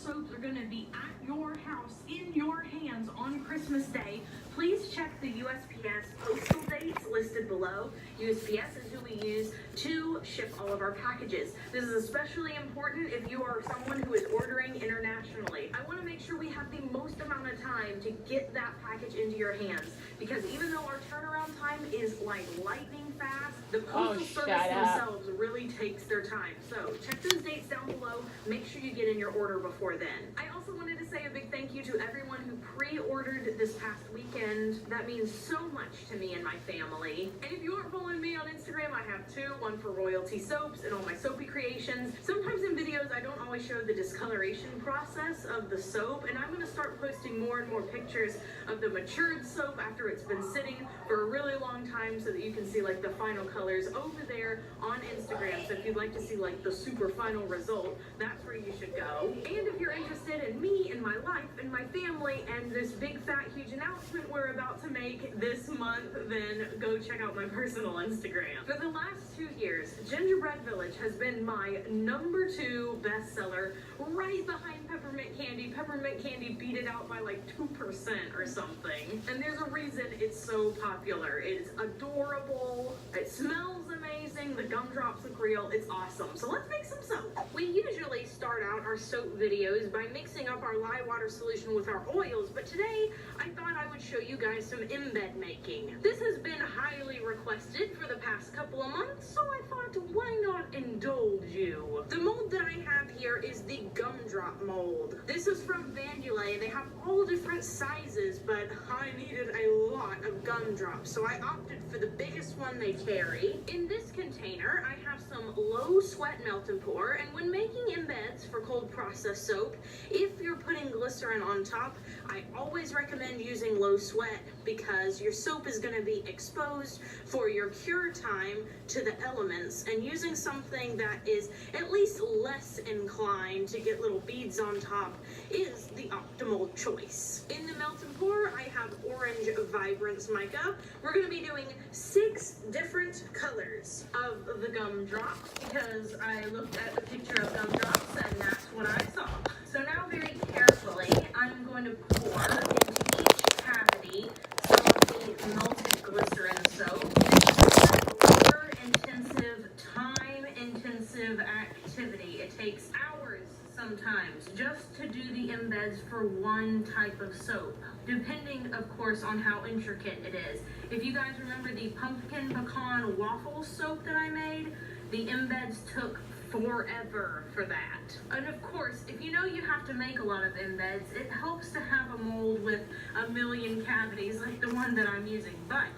soaps are going to be at your house, in your hands on Christmas Day, please check the USPS postal dates listed below. USPS is who we use to ship all of our packages. This is especially important if you are someone who is ordering internationally. I want to make sure we have the most amount of time to get that package into your hands, because even though our turnaround time is like lightning fast, the postal service themselves really takes their time. So check those dates down below. Make sure you get in your order before then. I also wanted to say a big thank you to everyone who pre-ordered this past weekend. That means so much to me and my family. And if you aren't following me on Instagram, I have two, one for royalty soaps and all my soapy creations. Sometimes in videos I don't always show the discoloration process of the soap, and I'm going to start posting more and more pictures of the matured soap after it's been sitting for a really long time, so that you can see like the final colors over there on Instagram. So if you'd like to see like the super final result, that's where you should go. And if you're interested in me and my life and my family and this big fat huge announcement we're about to make this month, then go check out my personal Instagram. For the last 2 years, Gingerbread Village has been my #2 bestseller, right behind Peppermint Candy. Peppermint Candy beat it out by like 2% or something. And there's a reason it's so popular. It's adorable, it smells amazing, the gumdrops look real, it's awesome. So let's make some soap. We usually start out our soap videos by mixing up our lye water solution with our oils, but today I thought I would show you guys some embed making. This has been highly requested for the past couple of months, so I thought, why not indulge you? The mold that I have here is the gumdrop mold. This is from Vandulay. They have all different sizes, but I needed a lot of gumdrops, so I opted for the biggest one they carry. In this container, I have some low sweat melt and pour, and when making embeds for cold process soap, if you're putting glycerin on top, I always recommend using low sweat, because your soap is going to be exposed for your cure time to the elements, and using something that is at least less inclined to get little beads on top is the optimal choice. In the melt and pour, I have orange vibrance mica. We're going to be doing 6 different colors of the gumdrops, because I looked at a picture of gumdrops and that's what I saw. So now very carefully, I'm going to pour into each cavity some of the melted glycerin soap. This is a labor-intensive, time-intensive activity. It takes hours sometimes just to do the embeds for one type of soap, depending, of course, on how intricate it is. If you guys remember the pumpkin pecan waffle soap that I made, the embeds took forever for that. And of course, if you know you have to make a lot of embeds, it helps to have a mold with a million cavities like the one that I'm using. But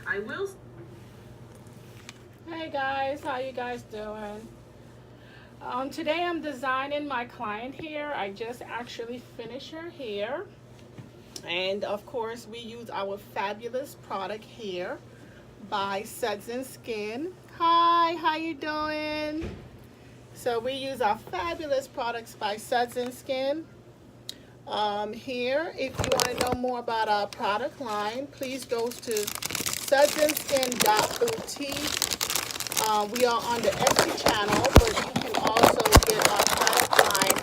I will... Hey guys, how you guys doing? Today I'm designing my client hair. I just actually finished her hair. And of course, we use our fabulous product here by Suds and Skin. Hi, how you doing? So we use our fabulous products by Suds and Skin. Here, if you want to know more about our product line, please go to sudsandskin.boutique. We are on the Etsy channel, but you can also get our product line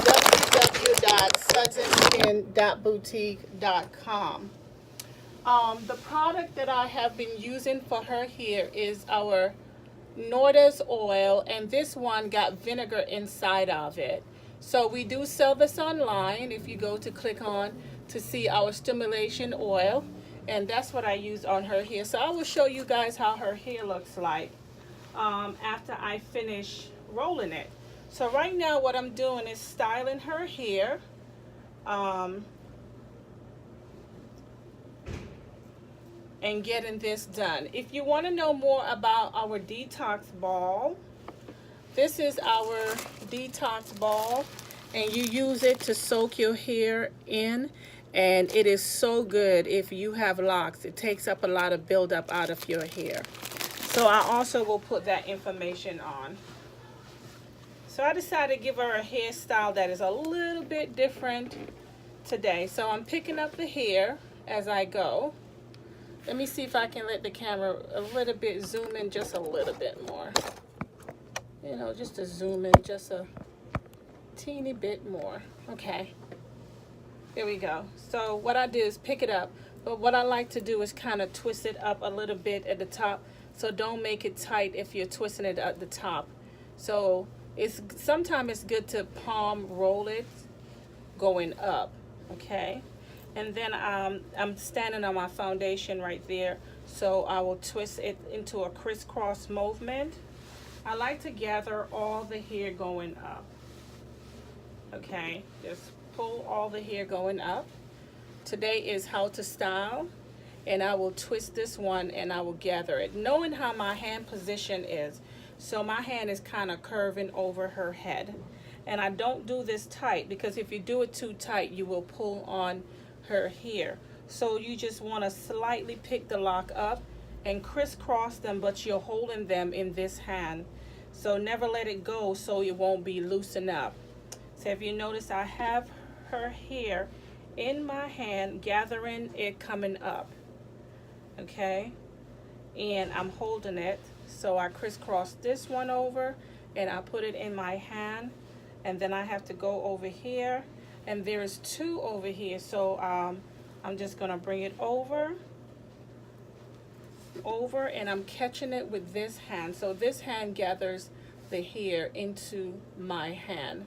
www.sudsandskin.boutique.com. The product that I have been using for her here is our Nordaz oil, and this one got vinegar inside of it. So we do sell this online if you go to click on to see our stimulation oil, and that's what I use on her hair. So I will show you guys how her hair looks like after I finish rolling it. So right now what I'm doing is styling her hair. And getting this done. If you want to know more about our detox ball, this is our detox ball, and you use it to soak your hair in, and it is so good if you have locks. It takes up a lot of buildup out of your hair. So I also will put that information on. So I decided to give her a hairstyle that is a little bit different today. So I'm picking up the hair as I go. Let me see if I can let the camera a little bit zoom in just a little bit more. You know, just to zoom in just a teeny bit more. Okay, there we go. So what I do is pick it up, but what I like to do is kind of twist it up a little bit at the top. So don't make it tight if you're twisting it at the top. So sometimes it's good to palm roll it going up. Okay, and then I'm standing on my foundation right there, so I will twist it into a crisscross movement. I like to gather all the hair going up. Okay, just pull all the hair going up. Today is how to style, and I will twist this one and I will gather it, knowing how my hand position is. So my hand is kind of curving over her head, and I don't do this tight, because if you do it too tight you will pull on her hair. So you just want to slightly pick the lock up and crisscross them, but you're holding them in this hand. So never let it go so it won't be loosened up. So if you notice, I have her hair in my hand, gathering it coming up. Okay, and I'm holding it. So I crisscross this one over and I put it in my hand, and then I have to go over here, and there's two over here. So I'm just gonna bring it over, and I'm catching it with this hand. So this hand gathers the hair into my hand,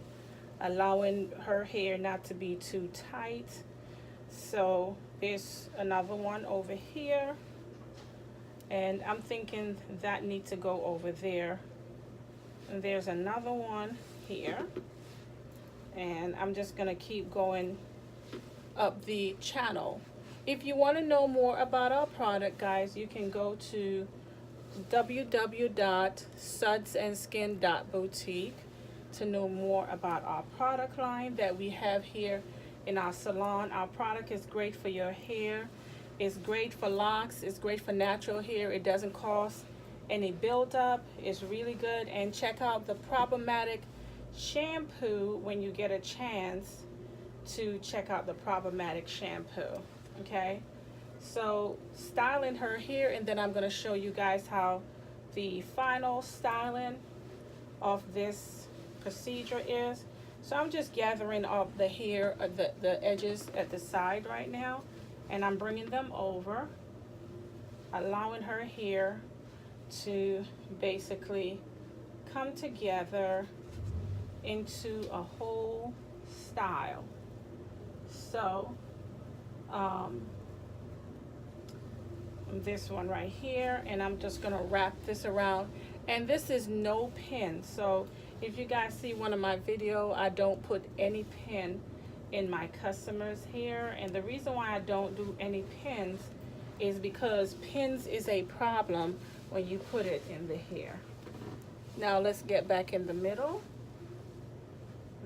allowing her hair not to be too tight. So there's another one over here, and I'm thinking that needs to go over there. And there's another one here, and I'm just gonna keep going up the channel. If you want to know more about our product, guys, you can go to www.sudsandskin.boutique to know more about our product line that we have here in our salon. Our product is great for your hair. It's great for locks. It's great for natural hair. It doesn't cause any buildup. It's really good. And check out the Problematic shampoo when you get a chance to check out the Problematic shampoo. Okay, so styling her hair, and then I'm going to show you guys how the final styling of this procedure is. So I'm just gathering up the hair, the edges at the side right now, and I'm bringing them over, allowing her hair to basically come together into a whole style. So this one right here, and I'm just gonna wrap this around, and this is no pin. So if you guys see one of my video, I don't put any pin in my customers' hair, and the reason why I don't do any pins is because pins is a problem when you put it in the hair. Now let's get back in the middle.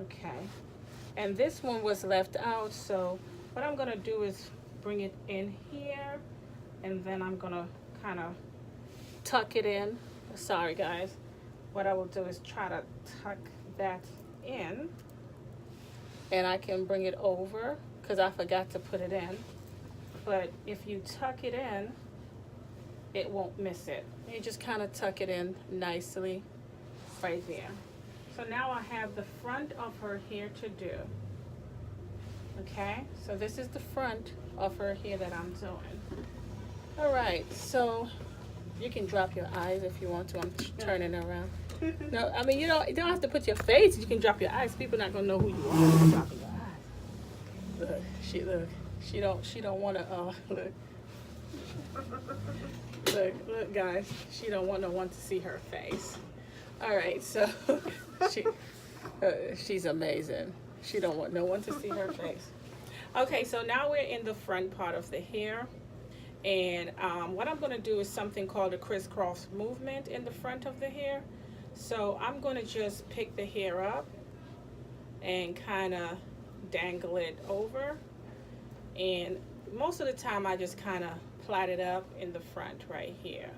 Okay, and this one was left out, so what I'm gonna do is bring it in here, and then I'm gonna kind of tuck it in. Sorry guys, what I will do is try to tuck that in, and I can bring it over because I forgot to put it in. But if you tuck it in, it won't miss it. You just kind of tuck it in nicely right there. So now I have the front of her hair to do. Okay, so this is the front of her hair that I'm doing. All right, so you can drop your eyes if you want to. I'm turning around. No, I mean, you don't have to put your face. You can drop your eyes. People not gonna know who you are. You're dropping your eyes. Look, she don't want to. Look, guys. She don't want no one to see her face. All right, so she's amazing. She don't want no one to see her face. Okay, so now we're in the front part of the hair. And what I'm going to do is something called a crisscross movement in the front of the hair. So I'm going to just pick the hair up and kind of dangle it over. And most of the time I just kind of plait it up in the front right here.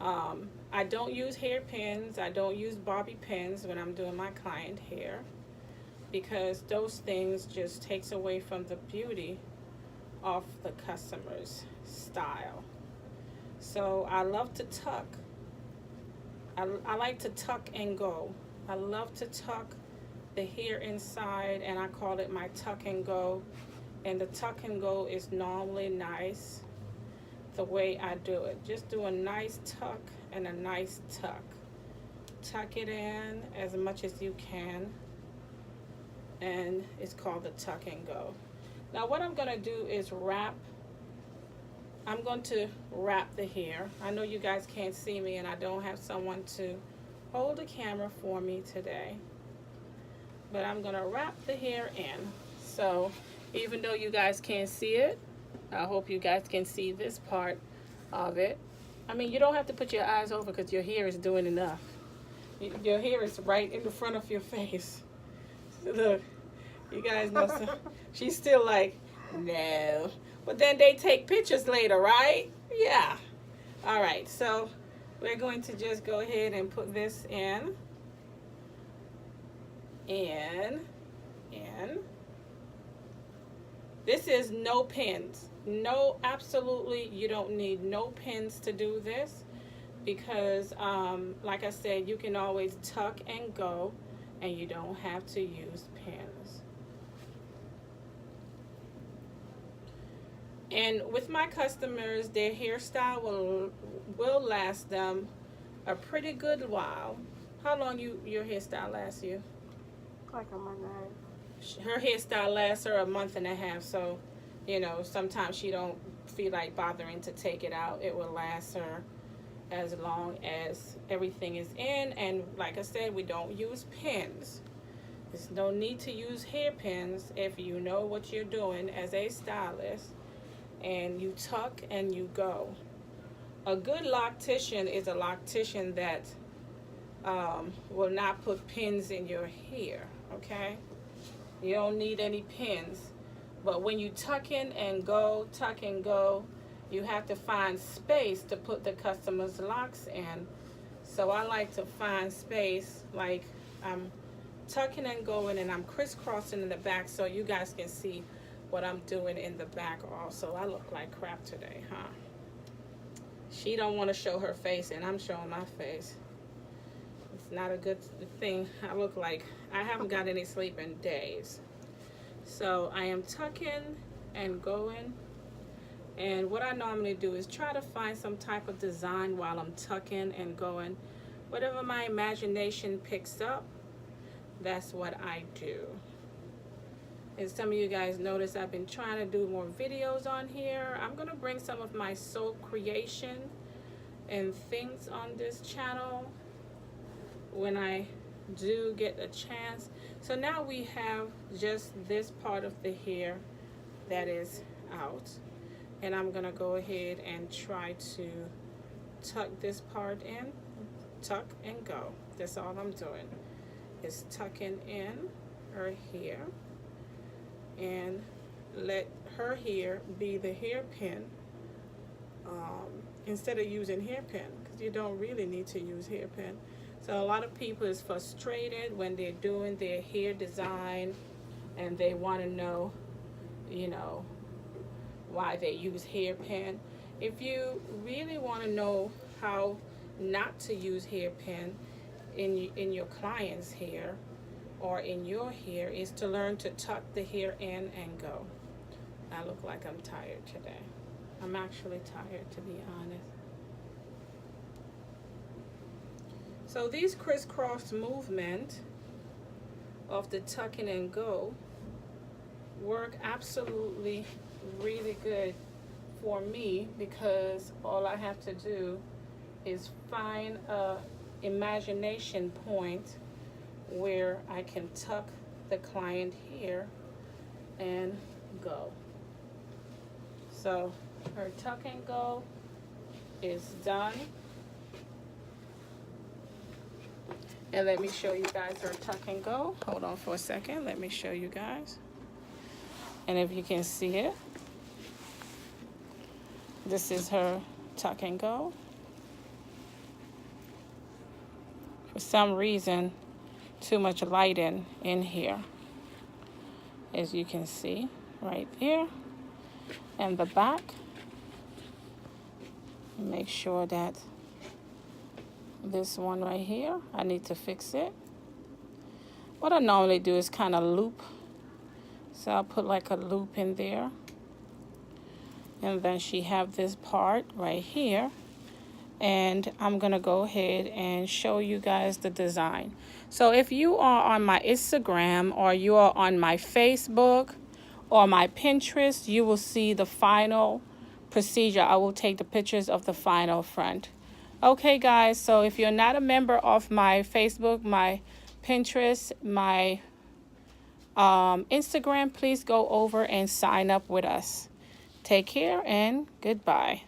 I don't use hairpins. I don't use bobby pins when I'm doing my client hair, because those things just takes away from the beauty of the customer's style. So I love to tuck. I like to tuck and go. I love to tuck the hair inside, and I call it my tuck and go. And the tuck and go is normally nice the way I do it. Just do a nice tuck and a nice tuck. Tuck it in as much as you can, and it's called the tuck and go. Now what I'm gonna do is wrap. I'm going to wrap the hair. I know you guys can't see me and I don't have someone to hold the camera for me today, but I'm gonna wrap the hair in. So even though you guys can't see it, I hope you guys can see this part of it. I mean, you don't have to put your eyes over because your hair is doing enough. Your hair is right in the front of your face. Look, you guys know. She's still like, no. But then they take pictures later, right? Yeah. All right, so we're going to just go ahead and put this in. This is no pins. No, absolutely, you don't need no pins to do this because, like I said, you can always tuck and go and you don't have to use pins. And with my customers, their hairstyle will last them a pretty good while. How long your hairstyle lasts you? Like a month. Her hairstyle lasts her a month and a half, so you know sometimes she don't feel like bothering to take it out. It will last her as long as everything is in. And like I said, we don't use pins. There's no need to use hairpins if you know what you're doing as a stylist, and you tuck and you go. A good loctician is a loctician that will not put pins in your hair, okay? You don't need any pins. But when you tuck in and go, you have to find space to put the customer's locks in. So I like to find space, like I'm tucking and going and I'm crisscrossing in the back so you guys can see what I'm doing in the back also. I look like crap today, huh? She don't want to show her face and I'm showing my face. It's not a good thing. I look like I haven't got any sleep in days. So I am tucking and going. And what I normally do is try to find some type of design while I'm tucking and going. Whatever my imagination picks up, that's what I do. And some of you guys notice I've been trying to do more videos on here. I'm going to bring some of my soap creation and things on this channel when I do get a chance. So now we have just this part of the hair that is out. And I'm going to go ahead and try to tuck this part in. Tuck and go. That's all I'm doing. Is tucking in her hair. And let her hair be the hairpin instead of using hairpin, because you don't really need to use hairpin. So a lot of people is frustrated when they're doing their hair design and they want to know, you know, why they use hairpin. If you really want to know how not to use hairpin in your client's hair or in your hair, is to learn to tuck the hair in and go. I look like I'm tired today. I'm actually tired, to be honest. So these crisscross movement of the tucking and go work absolutely really good for me, because all I have to do is find a imagination point where I can tuck the client here and go. So her tuck and go is done. And let me show you guys her tuck and go. Hold on for a second. Let me show you guys. And if you can see it, this is her tuck and go. For some reason, too much lighting in here, as you can see right there. And the back, make sure that this one right here, I need to fix it. what I normally do is kind of loop. So I'll put like a loop in there. And then she have this part right here. And I'm gonna go ahead and show you guys the design. So if you are on my Instagram or you are on my Facebook or my Pinterest, you will see the final procedure. I will take the pictures of the final front. Okay guys, so if you're not a member of my Facebook, my Pinterest, my Instagram, please go over and sign up with us. Take care and goodbye.